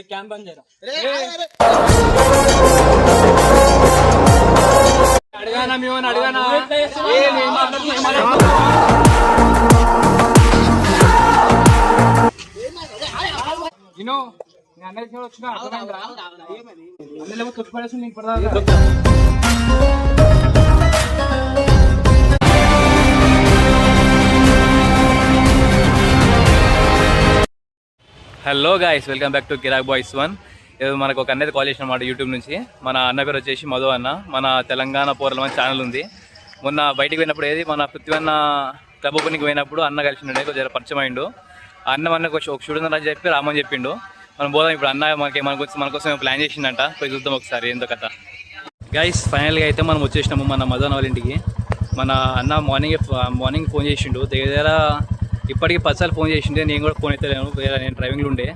Can బంద్ చేయరా అడగానా మేము అడగానా నేను అన్నయ్య వచ్చినా అన్నలేమో తొక్కి పడేసి నీకు పడదా. Hello guys, welcome back to Kirak Boys 1. మనకు ఒక అన్నయ్య కాల్ చేసిన అన్నమాట యూట్యూబ్ నుంచి. మన అన్న పేరు వచ్చేసి మధు అన్న. మన తెలంగాణ పోరల మంచి ఛానల్ ఉంది. మొన్న బయటికి పోయినప్పుడు మన పృథ్వన్న క్లబ్ ఓపెనింగ్ పోయినప్పుడు అన్న కలిసిండే, కొంచెం పరిచయం అయిండు. అన్న మనకు ఒక స్టూడెంట్ అని చెప్పి రామని చెప్పిండు. మనం పోదాం ఇప్పుడు. అన్న మన కోసం ప్లాన్ చేసిందంట, పోయి చూద్దాం ఒకసారి ఏందో కథ. గైస్ ఫైనల్గా అయితే మనం వచ్చేసినాము మన మధు అన్న వాళ్ళ ఇంటికి. మన అన్న మార్నింగ్ ఫోన్ చేసిండు. దగ్గర ఇప్పటికీ 10 సార్లు ఫోన్ చేసిండే. నేను కూడా ఫోన్ అయితే నేను డ్రైవింగ్లో ఉండే.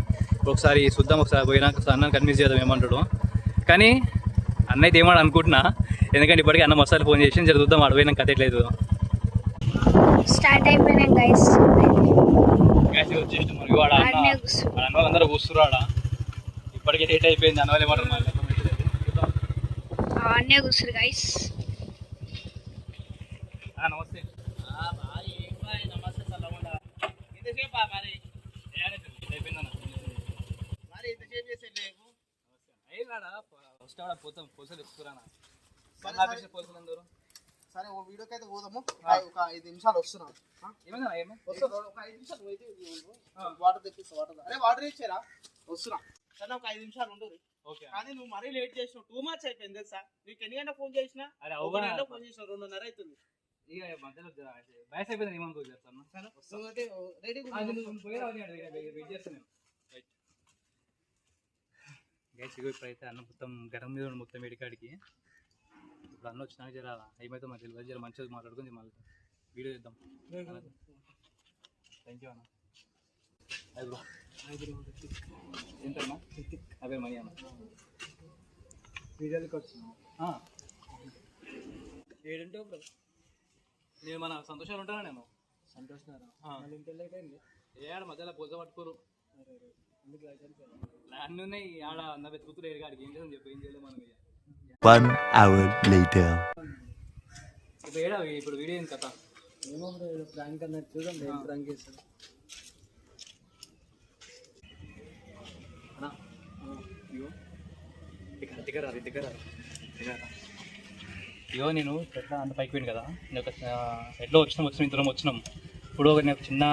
ఒకసారి చూద్దాం, ఒకసారి పోయినాక అన్నని కన్విన్స్ చేద్దాం ఏమంటాడు. కానీ అన్న అయితే ఏమని అనుకుంటున్నా, ఎందుకంటే ఇప్పటికీ అన్న మసాలు ఫోన్ చేసి జరుగుద్దాం. ఆడ పోయినాక కథ ఎట్లేదు స్టార్ట్ అయిపోయినాం గైస్. వచ్చేసి మరి వాడు అన్న వాళ్ళందరూ కూస్తున్నారు ఆడ. ఇప్పటికీ లేట్ అయిపోయింది. అన్న వాళ్ళు ఏమంటారు మళ్ళీ అన్నే కూర్చురు గైస్. నమస్తే. పోతాం పోసలు ఎక్కురానా పోసలు అందరూ. సరే ఓ వీడియోకి అయితే పోదాము. ఒక 5 నిమిషాలు వస్తున్నాను. ఒక 5 నిమిషాలు వాటర్ తెప్పిస్తా. వాటర్ ఇచ్చారా? వస్తున్నా. సరే ఒక 5 నిమిషాలు ఉండదు. కానీ నువ్వు మరీ లేట్ చేసినావు. 2 మచ్ అయిపోయింది తెలుసా. నీకు ఎన్ని గంటలకు ఫోన్ చేసినా? ఫోన్ చేసిన 2:30 అవుతుంది. ఇప్పుడైతే అన్న మొత్తం గరం మీద మొత్తం వేడికాడికి. ఇప్పుడు అన్న వచ్చినాక జర ఏమైతే మాకు తెలియదు. జర మంచిగా మాట్లాడుకుని మళ్ళీ వీడియో చేద్దాం. థ్యాంక్ యూ అన్న. ఏంటన్నా అవే మనీ అన్న వీడియోకి వచ్చినా ఏడుంటావు బ్రో? నేను మన సంతోషాలు ఉంటానా? నేను సంతోషం ఏడ మధ్యలో పొద్దు పట్టుకోరు అన్నీ ఉన్నాయి ఆడ. అన్న వెతుకుతురు ఏడుగాడికి. ఏం చేద్దాం చెప్పి, ఏం చేయలేము మనం. 1 hour later. ఇప్పుడు వీడియో ఏంది కథ? ఏమో ప్రాంక్ అన్నట్టు చూడండి. ప్రాంక్ చేస్తాడు ఇగో నేను ఎట్లా అంత పైకి పోయింది కదా. నేను ఒక ఎట్లో వచ్చినాం ఇద్దరం వచ్చినాం. ఇప్పుడు నాకు చిన్న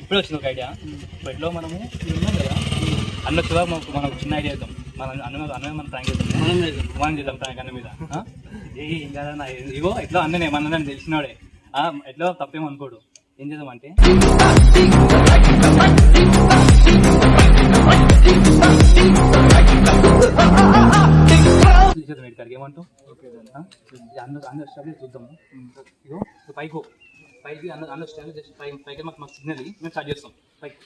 ఇప్పుడే వచ్చింది ఒక ఐడియా. ఇప్పుడు ఎట్లో మనము ఉన్నాం కదా అన్నట్టుగా మనకు చిన్న ఐడియా చేద్దాం. అన్న మనం ప్రాంక్ చేద్దాం. మనం చేద్దాం ప్రాంక్ అన్న మీద. ఏం కాదన్నా ఇగో ఎట్లా అన్ననే మన తెలిసినాడే. ఎట్లా తప్పేమనుకోడు. ఏం చేద్దామంటే ఇక్కడికి ఏమంటావు? అన్న స్టార్ట్ చూద్దాము. ఇగో పైకి అన్న స్టాండ్ జస్ట్ పైకి మాకు సిగ్నల్ మేము స్టార్ట్ చేస్తాం. పైకి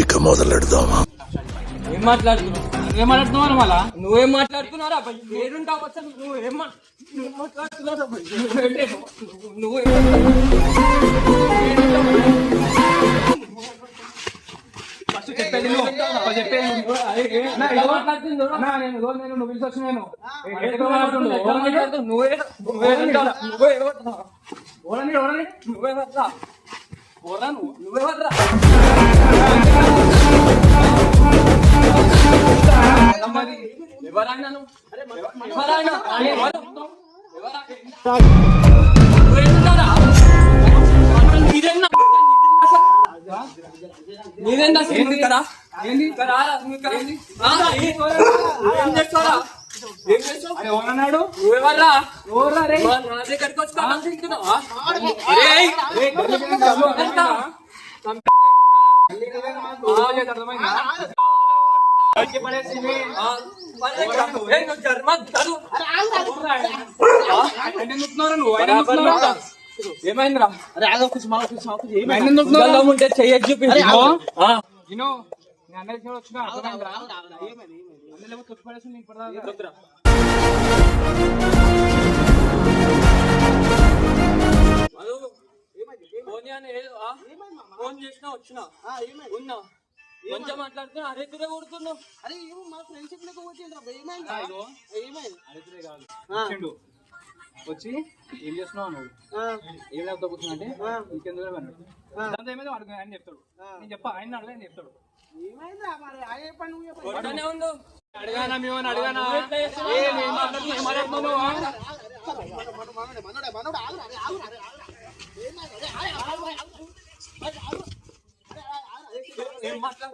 ఇక మొదలెడదామా? ఏం మాట్లాడుతున్నావు? నువ్వేం మాట్లాడుతున్నావు? మళ్ళా నువ్వేం మాట్లాడుతున్నారా? ఏడుంటావు అసలు? నువ్వేం మాట్లాడుతున్నారా? నువ్వు ఫస్ట్ చెప్పేది నువ్వు పిలిచి వచ్చి నేను నువ్వే ఎవరైనా నీదేందా కదా? ఏమన్నాడు? నువ్వెవర్రా? నా దగ్గరికి వచ్చుకున్నావా? ఏమైందిరా? చెయ్యకు చూపి. అన్నయ్య వచ్చినా ఫోన్ చేసినా వచ్చినా ఉన్నా మంచిగా మాట్లాడుతున్నా అరే తురే కొడుతున్నావు. అరే ఏమో మా ఫ్రెండ్షిప్ లెక్క వచ్చిండ్రా ఏమైంది వచ్చి ఏం చేస్తున్నావు నువ్వు ఏం లేకపోతే కూర్చున్నా అంటే ఇంకెందుకు దాంతో ఏమైనా అడుగు ఆయన చెప్తాడు. నేను చెప్పా ఆయన అడుగు ఆయన చెప్తాడు. ఏమైందిరా మరి ఆయన చెప్పండి నువ్వు చెప్పండి. కొట్టనే ఉండు. అడగానా మేము అడగానా మనోడే మనోడే ఆగురా అరే ఆగురా అరే ఆగురా ఏమైంది అరే ఆగురా ఏం మాట్లాడు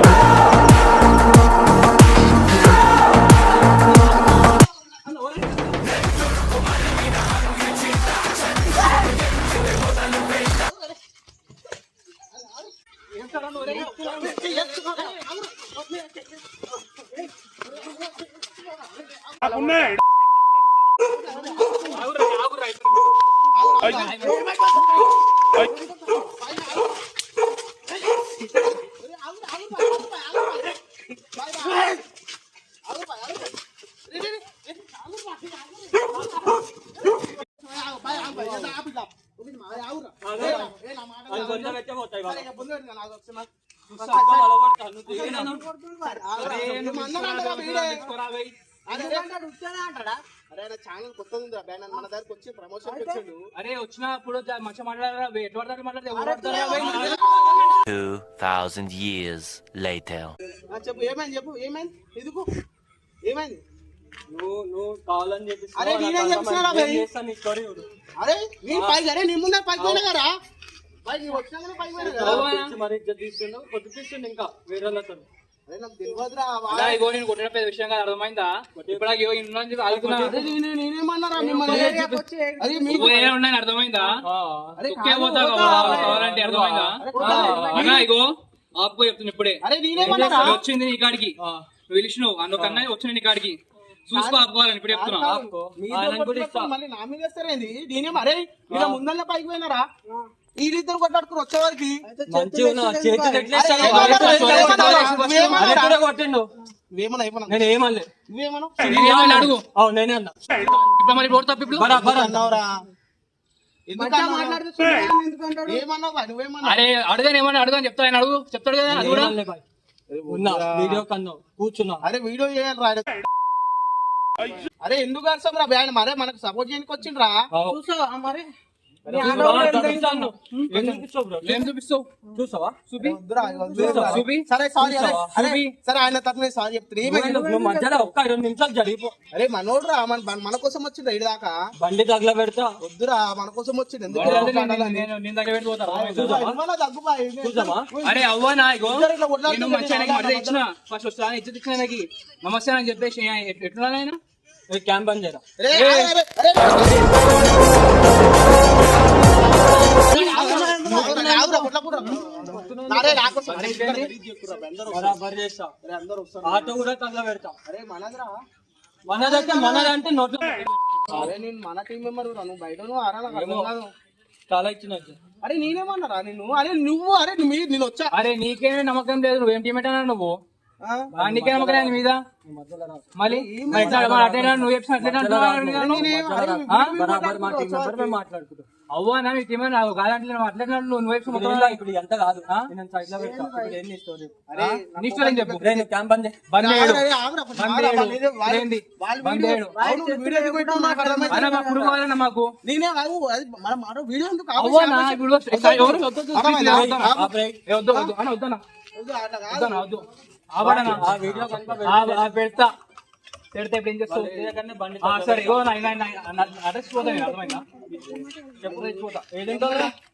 ఛానల్ కొత్తది ఉంది మన దగ్గరకు వచ్చి ప్రమోషన్ పెట్టాడు. అరే వచ్చినప్పుడు మంచిగా మాట్లాడారా ఎటువంటి మాట్లాడితే 2000 years later. చెప్పు ఏమైంది చెప్పు ఏమైంది ఎందుకు ఏమైంది నువ్వు కావాలని చెప్పి అరే నేనేం చెప్తున్నా అరే నేను పైకి అరే నీ ముందే పైకి పోయినా కదా పైకి వచ్చినా పైకి పోయినా కదా మరి ఇజ్జత్ తీస్తుండు కొట్టిపిస్తుండు ఇంకా వేరే వాళ్ళతో. అరే నాకు తెలియదురా ఇగో నేను కొట్టిన పెద్ద విషయం కాదు అర్థమైందా ఇప్పుడు నేనేమన్నారా మిమ్మల్ని అరే మీకు ఉన్నాయి అర్థమైందా ఒకే పోతా కావాలంటే అర్థమైందా అన్నా ఇగో ఆపుకో చెప్తున్నా ఇప్పుడే అరే నేనేమన్నారా వచ్చింది నీ కాడికి నువ్వు పిలిచినావు అందుకు అన్నయ్య వచ్చిన నీ కాడికి చూసుకో ఆపుకోవాలని ఇప్పుడు చెప్తున్నా మళ్ళీ నా మీద వేస్తారేంది నేనేం అరే ఇలా ముందల్ల పైకి పోయినారా ఈ రీతిలో కొట్టాడుకుని వచ్చేవారికి నేను ఏమనలే నువ్వేమన్నా అడుగు నేనే అన్నా ఇప్పుడు మరి ఇప్పుడు తప్పు ఇప్పుడు అన్నావురా ఏమన్నావు నువ్వేమన్నా అరే అడుగాను ఏమన్నా అడుగు చెప్తా ఆయన అడుగు చెప్తాడు కదా అది కూడా ఉన్నా వీడియో కన్నా కూర్చున్నా అరే వీడియో చేయాలి రా అరే ఎందుకు అర్థం రా ఆయన మరే మనకు సపోర్ట్ చేయడానికి వచ్చిండ్రా చూసావా మరి ఏం చూపిస్తావు చూసావా చూపి సరే సారీ సరే ఆయన తరఫున సారీ చెప్తాను నువ్వు మధ్యలో ఒక్క 2 నిమిషాలు జరిగిపో అరే మనోడు రా మన కోసం వచ్చిండు ఇటు దాకా బండి తగల పెడతా వద్దురా మన కోసం వచ్చిండు ఎందుకు నేను దగ్గర చూసావా చూసావా అరే అవ్వనా ఇగో నేను మంచిగా మర్యాద ఇచ్చిన ఫస్ట్ వస్తా ఇజ్జత్ ఇచ్చిన నాకు నమస్తే అని చెప్పేసి ఎట్లా ఆయన క్యాంప్ బంద్ చేయరా బరాబర్ చేస్తా ఆటో కూడా తగల పెడతా అరే మనదిరా మనదంటే మనదంటే నోట్లు అరే నేను మన టీం మెంబర్ నువ్వు బయట చాలా ఇచ్చిన అరే నేనేమన్నారా నిన్ను అరే నువ్వు అరే నేను వచ్చా అరే నీకేమే నమ్మకం లేదు నువ్వేం టీమేట్ అన్నా నువ్వు నీకే నమ్మకం నీ మీద మళ్ళీ నువ్వు మాట్లాడుకుంటా అవ్వనా మీ టీమే కాదంటే మాట్లాడినాడు నువ్వు ఇప్పుడు ఎంత కాదు నేను సైడ్ లో పెడతా నీ స్టోరీ చెప్పు క్యాంప్ బంద్ మాకు నేనే వీడియో ఎందుకు అవ్వనా ఇప్పుడు వీడియో పెడతా పెడితే ఇప్పుడు ఏం చేస్తావు సరే అడ్రస్ పోతా నేను అర్థమైందా చెప్పు తెచ్చిపోతా ఏదంటో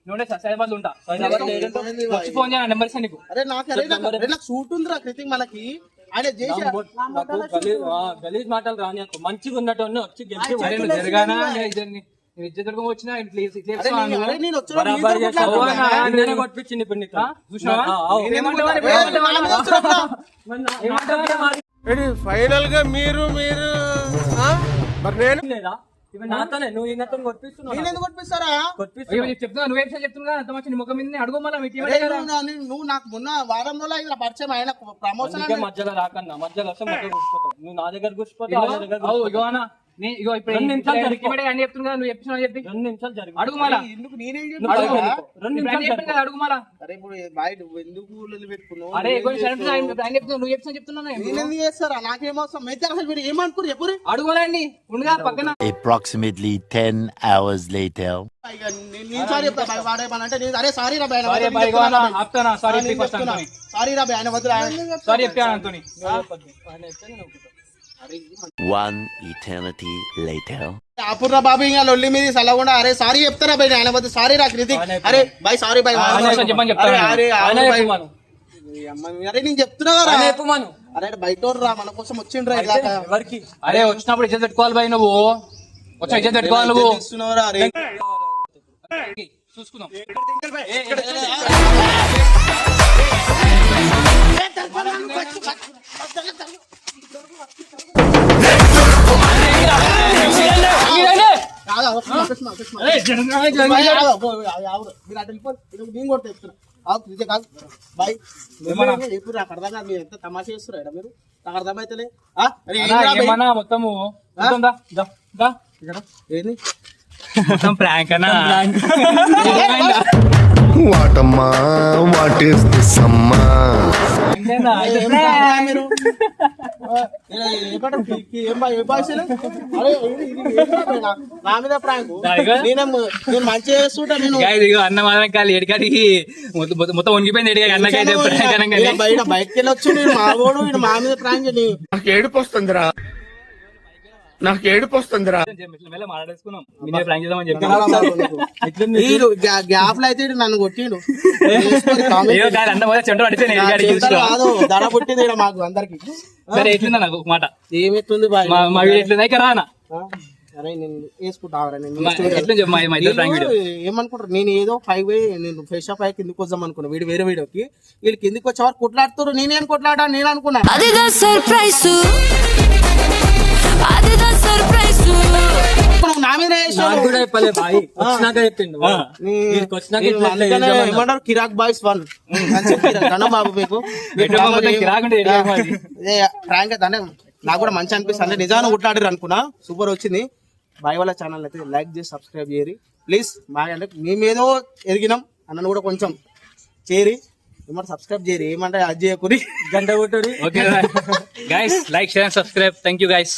నువ్వు సైబాద్ ఉంటా వచ్చి ఫోన్ చేయాలి నెంబర్ ఇస్తాను నీకు అరే నాకు సూట్ ఉందిరా కృతిక్ మనకి ఆయన గలీజ్ మాటలు రాని మంచిగా ఉన్నట్టు వచ్చి జరగానా ఇద్దరు వచ్చినా కొట్టించింది ఇప్పుడు ఫైనల్ గా మీరు మరి నేను లేదా ఇవి నాతోనే నువ్వు ఈయనతో కొట్టిస్తున్నావు నేను ఎందుకు కొట్టిస్తారా చెప్తున్నా నువ్వే చెప్తున్నా అంత మంచి నీ ముఖం మీద అడుగు మళ్ళీ మీ టీం అరే, నువ్వు నాకు మొన్న వారం రోజులు ఇలా పరిచయం ఆయన ప్రమోషన్ అందుకే మధ్యలో రాకన్నా మధ్యలో వస్తే మధ్యలో కూర్చుపోతావు నువ్వు నా దగ్గర కూర్చుపోతావు వాళ్ళ దగ్గర కూర్చుపోతావు. ఇగో ఇప్పుడు 2 నిమిషాలు అని చెప్తున్నా నువ్వు చెప్తున్నా చెప్పి 2 నిమిషాలు జరిగి అడుగు మళ్ళా ఎందుకు నేనేం నువ్వు చెప్పాను? బయటకు వెళ్ళిపో. 2 నిమిషాలు జరిగి. అడుగు మళ్ళా అరే ఇప్పుడు బయట ఎందుకు ఊళ్ళో పెట్టుకున్నావు అరే నువ్వు ఏం చేస్తున్నావు? నువ్వు చెప్తున్నా నేను ఎందుకు చేస్తారా నాకేమవసరం అయితే అసలు మీరు ఏమనుకోరు ఎప్పుడు అడుగు మళ్ళా అండి ఉండగా పక్కన Approximately 10 hours later. నేను సారీ చెప్తా బాయ్ వాడేమనంటే నేను అరే సారీ రా బాయ్ సారీ బాయ్ ఆప్తానా సారీ ఫస్ట్ అంతోని సారీ రా బాయ్ ఆయన వద్దు సారీ చెప్పాను అంతోని ఆయన ఎత్తేనే నవ్వుతావు. One eternity later. అప్పుడు బాబు ఇంకా లొల్లి మీద సలగకుండా అరే సారీ చెప్తారా బాయ్ ఆయన వద్దు సారీ రా కృతిక్ అరే బాయ్ సారీ బాయ్ చెప్పని చెప్తాను అరే ఆయన బాయ్ చెప్పమను. అరే నేను చెప్తున్నా కదా ఆయన చెప్పమను. అరే బయట రా మన కోసం వచ్చిండ్రా ఇలా ఎవరికి అరే వచ్చినప్పుడు ఇజ్జత్ పెట్టుకోవాలి బాయ్ నువ్వు వచ్చా ఇజ్జత్ పెట్టుకోవాలి నువ్వు ఇస్తున్నావురా అరే చూసుకుందాం కాదా, వస్తున్నా, వస్తున్నా, వస్తున్నా. బాయ్, ఆగు, ఆగు, మీరు అటు వెళ్ళిపోండి. ఇది నేను కూడా చెప్తున్నా ఆగు, ఇదే కాదు బాయ్ ఎప్పుడు నాకు అర్థం కాదు మీరు ఎంత తమాషా చేస్తున్నారు మీరు నాకు అర్థమైతలే అరే ఏంట్రా బాయ్? ఏమన్నా మొత్తము మొత్తం దా, దా, దా. ఏంది మొత్తం ప్రాంక్ అన్నా వాటమ్మా వాట్ ఈస్ దిస్ అమ్మా అంతేనా? అయితే ఏం prank. బాగా మీరు? ఏం భాషలు అరే ఇది ఏంట్రా బాయ్ నా మీద ప్రాంక్ దానిగా? నేను మంచిగా చేస్తుంటా నేను Guys, ఇగో అన్న మాత్రం కాదు ఏడికాడికి మొత్తం వంగిపోయింది ఏడికాడికి అన్నకైతే prank అనగానే. ఇలా బయట బయటకి వెళ్ళొచ్చు నేను మావోడు వీడు మా మీద ప్రాంక్ నాకు ఏడుపు వస్తుందిరా నాకు ఏడుపు వస్తుందిరా మెల్ల మాట్లాడేసుకున్నాం నేనే prank చేద్దామని చెప్పి గ్యాప్ లో అయితే ఈడు నన్ను కొట్టిండు ఏదో కాదు అన్న మొదలు చెంట పడిపోయింది ఏడికాడికి చూసుకో. కాదు దడ పుట్టింది ఈడ మాకు అందరికి సరే ఎట్లుందా నాకు ఒక మాట ఏమెట్లుంది బాయ్ మా వీడియో ఎట్లుందా ఇక రానా అరే నేను వేసుకుంటావరా నేను ఎట్లా చెప్పు మా ఇద్దరు prank video. ఏమనుకుంటారు నేను ఏదో పైకి పోయి నేను ఫ్రెష్ అప్ అయ్యి కిందికి వద్దాం అనుకున్నా వీడు వేరే వీడియోకి వీళ్ళు కిందికి వచ్చే వారు కొట్లాడుతారు నేనేం కొట్లాడా నేను అనుకున్నా అదిదా సర్ప్రైజ్ అదిదా సర్ప్రైజ్ ఇప్పుడు నువ్వు నా మీద నాకు కూడా చెప్పలే బాయ్ వచ్చినాక చెప్పిండు వీడికి వచ్చినాక ఇట్లా ఇట్లా చేద్దామని. ఏమంటారు కిరాక్ బాయ్స్ 1 ధనం బాబు మీకు ఎట్లా మొత్తం కిరాకుంటే ఏడికాడికి మాది. ఫ్రాంక్ అంటే నాకు కూడా మంచి అనిపిస్తుంది అంటే నిజాన్ని కొట్లాడారు అనుకున్నా సూపర్ వచ్చింది బాయ్ వాళ్ళ ఛానల్ అయితే లైక్ చేసి సబ్స్క్రైబ్ చేయరి ప్లీజ్ బాగా అంటే మేమేదో ఎదిగినాం అన్నను కూడా కొంచెం చేరి ఏమంటే సబ్స్క్రైబ్ చేయరు ఏమంటే అది చేయకూరి గంట కొట్టుడి okay guys like share and subscribe thank you guys